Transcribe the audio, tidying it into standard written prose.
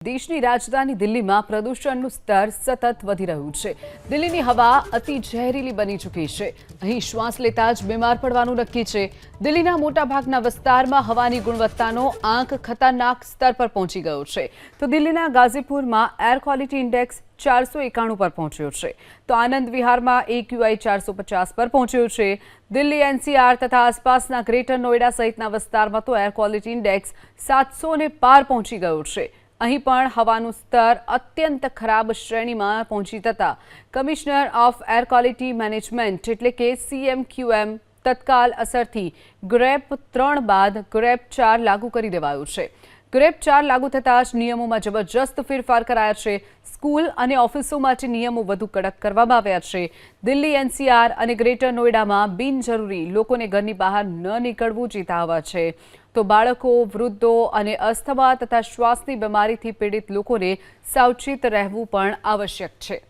દેશની રાજધાની દિલ્હીમાં પ્રદૂષણનું સ્તર સતત વધી રહ્યું છે। દિલ્હીની હવા અતિ ઝેરીલી બની ચૂકી છે। અહીં શ્વાસ લેતા જ બીમાર પડવાનું નક્કી છે। દિલ્હીના મોટાભાગના વિસ્તારમાં હવાની ગુણવત્તાનો આંક ખતરનાક સ્તર પર પહોંચી ગયો છે। તો દિલ્હીના ગાઝીપુરમાં એર ક્વોલિટી ઇન્ડેક્સ 491 પર પહોંચ્યો છે, તો આનંદ વિહારમાં AQI 450 પર પહોંચ્યો છે। દિલ્હી NCR તથા આસપાસના ગ્રેટર નોઈડા સહિતના વિસ્તારમાં તો એર ક્વોલિટી ઇન્ડેક્સ 700 ને પાર પહોંચી ગયો છે। અહીં પણ હવાનું સ્તર અત્યંત ખરાબ શ્રેણીમાં પહોંચી જતા commissioner of air quality management એટલે કે CMQM તત્કાલ અસરથી ગ્રેપ 3 બાદ ગ્રેપ 4 લાગુ કરી દેવાયું છે। ગ્રેપ 4 લાગુ થતાં જ નિયમોમાં જબરજસ્ત ફેરફાર કરાયા છે। સ્કૂલ અને ઓફિસો માટે નિયમો વધુ કડક કરવામાં આવ્યા છે। દિલ્હી NCR અને ગ્રેટર નોઈડામાં બિનજરૂરી લોકોને ઘરની બહાર ન નીકળવું ચેતવવામાં છે। તો બાળકો, વૃદ્ધો અને અસ્થમા તથા શ્વાસની બીમારીથી પીડિત લોકોને સાવચેત રહેવું પણ આવશ્યક છે।